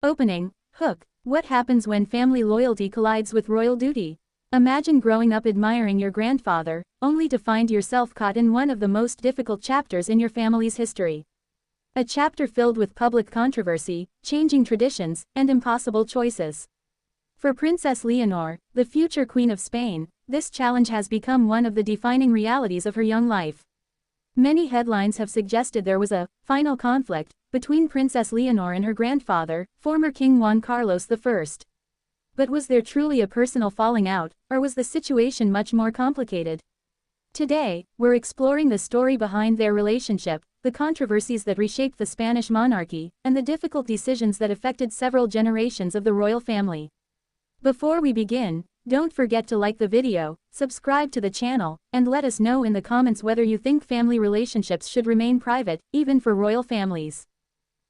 Opening, hook. What happens when family loyalty collides with royal duty? Imagine growing up admiring your grandfather, only to find yourself caught in one of the most difficult chapters in your family's history. A chapter filled with public controversy, changing traditions, and impossible choices. For Princess Leonor, the future Queen of Spain, this challenge has become one of the defining realities of her young life. Many headlines have suggested there was a final conflict between Princess Leonor and her grandfather, former King Juan Carlos I. But was there truly a personal falling out, or was the situation much more complicated? Today, we're exploring the story behind their relationship, the controversies that reshaped the Spanish monarchy, and the difficult decisions that affected several generations of the royal family. Before we begin, don't forget to like the video, subscribe to the channel, and let us know in the comments whether you think family relationships should remain private, even for royal families.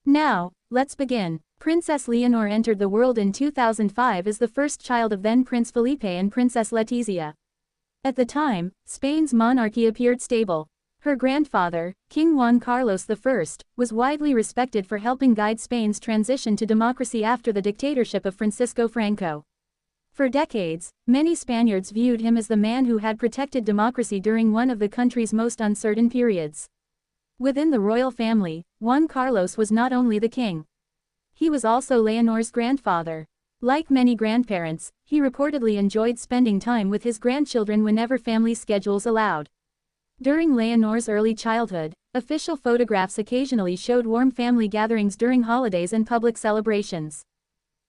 Now, let's begin. Princess Leonor entered the world in 2005 as the first child of then Prince Felipe and Princess Letizia. At the time, Spain's monarchy appeared stable. Her grandfather, King Juan Carlos I, was widely respected for helping guide Spain's transition to democracy after the dictatorship of Francisco Franco. For decades, many Spaniards viewed him as the man who had protected democracy during one of the country's most uncertain periods. Within the royal family, Juan Carlos was not only the king. He was also Leonor's grandfather. Like many grandparents, he reportedly enjoyed spending time with his grandchildren whenever family schedules allowed. During Leonor's early childhood, official photographs occasionally showed warm family gatherings during holidays and public celebrations.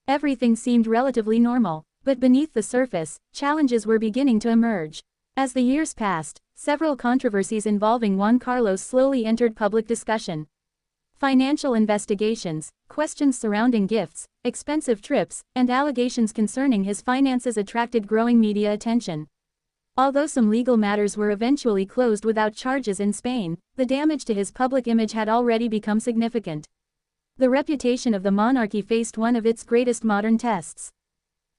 Everything seemed relatively normal, but beneath the surface, challenges were beginning to emerge. As the years passed, several controversies involving Juan Carlos slowly entered public discussion. Financial investigations, questions surrounding gifts, expensive trips, and allegations concerning his finances attracted growing media attention. Although some legal matters were eventually closed without charges in Spain, the damage to his public image had already become significant. The reputation of the monarchy faced one of its greatest modern tests.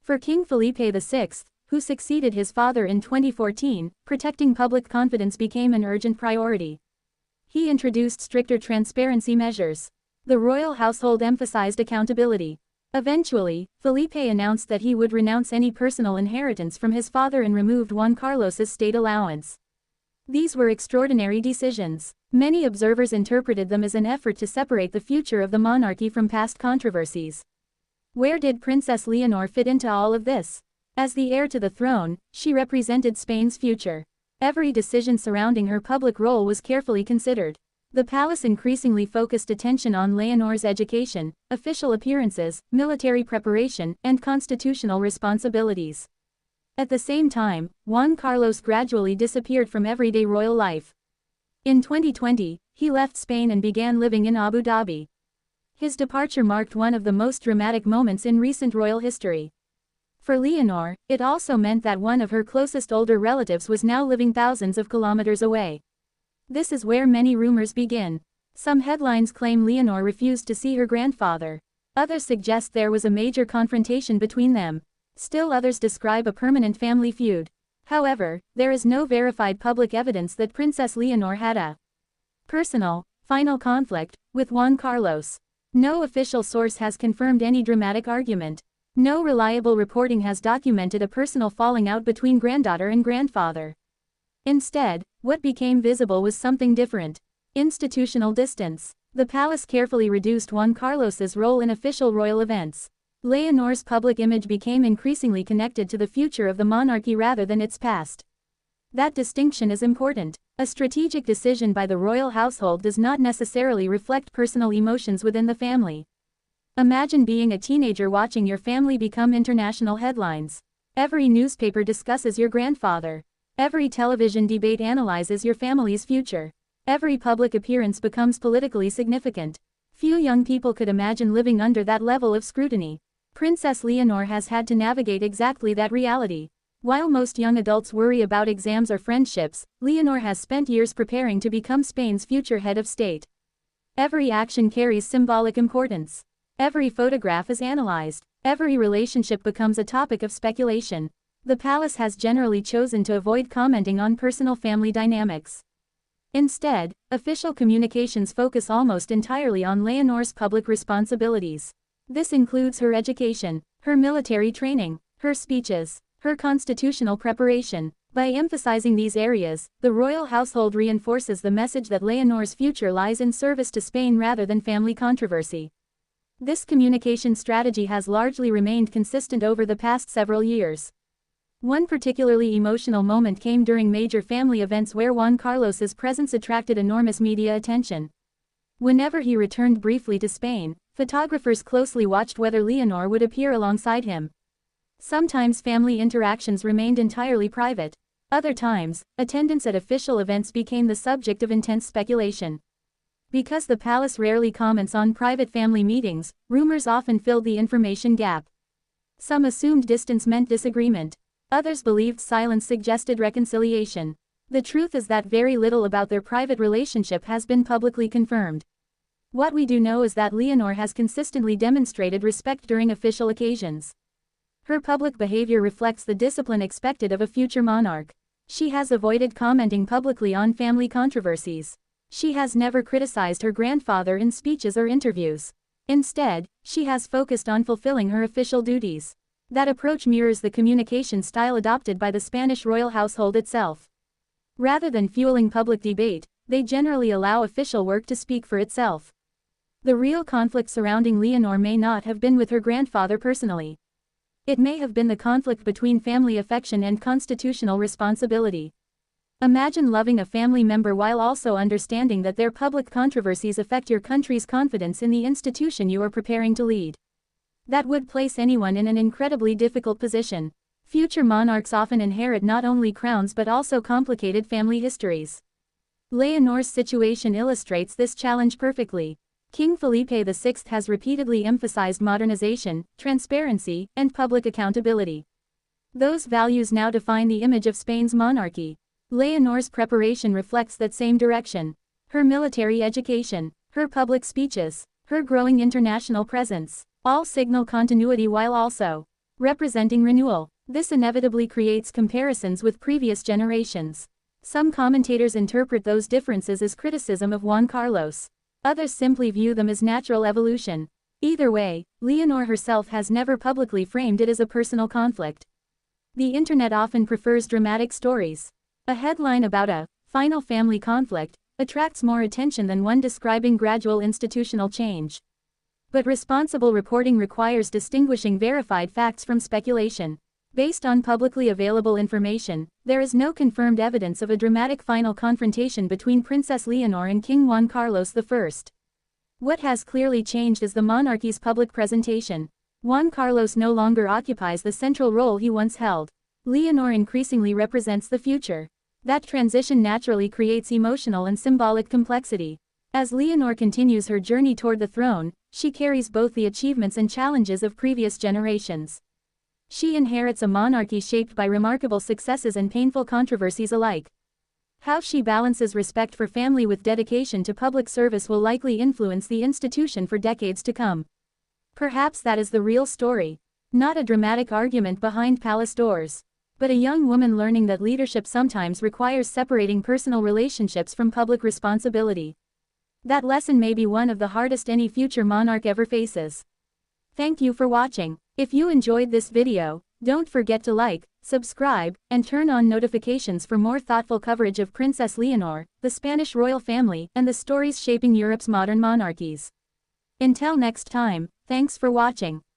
For King Felipe VI, who succeeded his father in 2014, protecting public confidence became an urgent priority. He introduced stricter transparency measures. The royal household emphasized accountability. Eventually, Felipe announced that he would renounce any personal inheritance from his father and removed Juan Carlos's state allowance. These were extraordinary decisions. Many observers interpreted them as an effort to separate the future of the monarchy from past controversies. Where did Princess Leonor fit into all of this? As the heir to the throne, she represented Spain's future. Every decision surrounding her public role was carefully considered. The palace increasingly focused attention on Leonor's education, official appearances, military preparation, and constitutional responsibilities. At the same time, Juan Carlos gradually disappeared from everyday royal life. In 2020, he left Spain and began living in Abu Dhabi. His departure marked one of the most dramatic moments in recent royal history. For Leonor, it also meant that one of her closest older relatives was now living thousands of kilometers away. This is where many rumors begin. Some headlines claim Leonor refused to see her grandfather. Others suggest there was a major confrontation between them. Still others describe a permanent family feud. However, there is no verified public evidence that Princess Leonor had a personal, final conflict with Juan Carlos. No official source has confirmed any dramatic argument. No reliable reporting has documented a personal falling out between granddaughter and grandfather. Instead, what became visible was something different. Institutional distance. The palace carefully reduced Juan Carlos's role in official royal events. Leonor's public image became increasingly connected to the future of the monarchy rather than its past. That distinction is important. A strategic decision by the royal household does not necessarily reflect personal emotions within the family. Imagine being a teenager watching your family become international headlines. Every newspaper discusses your grandfather. Every television debate analyzes your family's future. Every public appearance becomes politically significant. Few young people could imagine living under that level of scrutiny. Princess Leonor has had to navigate exactly that reality. While most young adults worry about exams or friendships, Leonor has spent years preparing to become Spain's future head of state. Every action carries symbolic importance. Every photograph is analyzed. Every relationship becomes a topic of speculation. The palace has generally chosen to avoid commenting on personal family dynamics. Instead, official communications focus almost entirely on Leonor's public responsibilities. This includes her education, her military training, her speeches, her constitutional preparation. By emphasizing these areas, the royal household reinforces the message that Leonor's future lies in service to Spain rather than family controversy. This communication strategy has largely remained consistent over the past several years. One particularly emotional moment came during major family events where Juan Carlos's presence attracted enormous media attention. Whenever he returned briefly to Spain, photographers closely watched whether Leonor would appear alongside him. Sometimes family interactions remained entirely private. Other times, attendance at official events became the subject of intense speculation. Because the palace rarely comments on private family meetings, rumors often filled the information gap. Some assumed distance meant disagreement. Others believed silence suggested reconciliation. The truth is that very little about their private relationship has been publicly confirmed. What we do know is that Leonor has consistently demonstrated respect during official occasions. Her public behavior reflects the discipline expected of a future monarch. She has avoided commenting publicly on family controversies. She has never criticized her grandfather in speeches or interviews. Instead, she has focused on fulfilling her official duties. That approach mirrors the communication style adopted by the Spanish royal household itself. Rather than fueling public debate, they generally allow official work to speak for itself. The real conflict surrounding Leonor may not have been with her grandfather personally. It may have been the conflict between family affection and constitutional responsibility. Imagine loving a family member while also understanding that their public controversies affect your country's confidence in the institution you are preparing to lead. That would place anyone in an incredibly difficult position. Future monarchs often inherit not only crowns but also complicated family histories. Leonor's situation illustrates this challenge perfectly. King Felipe VI has repeatedly emphasized modernization, transparency, and public accountability. Those values now define the image of Spain's monarchy. Leonor's preparation reflects that same direction. Her military education, her public speeches, her growing international presence, all signal continuity while also representing renewal. This inevitably creates comparisons with previous generations. Some commentators interpret those differences as criticism of Juan Carlos. Others simply view them as natural evolution. Either way, Leonor herself has never publicly framed it as a personal conflict. The internet often prefers dramatic stories. A headline about a final family conflict attracts more attention than one describing gradual institutional change. But responsible reporting requires distinguishing verified facts from speculation. Based on publicly available information, there is no confirmed evidence of a dramatic final confrontation between Princess Leonor and King Juan Carlos I. What has clearly changed is the monarchy's public presentation. Juan Carlos no longer occupies the central role he once held. Leonor increasingly represents the future. That transition naturally creates emotional and symbolic complexity. As Leonor continues her journey toward the throne, she carries both the achievements and challenges of previous generations. She inherits a monarchy shaped by remarkable successes and painful controversies alike. How she balances respect for family with dedication to public service will likely influence the institution for decades to come. Perhaps that is the real story. Not a dramatic argument behind palace doors, but a young woman learning that leadership sometimes requires separating personal relationships from public responsibility. That lesson may be one of the hardest any future monarch ever faces. Thank you for watching. If you enjoyed this video, don't forget to like, subscribe, and turn on notifications for more thoughtful coverage of Princess Leonor, the Spanish royal family, and the stories shaping Europe's modern monarchies. Until next time, thanks for watching.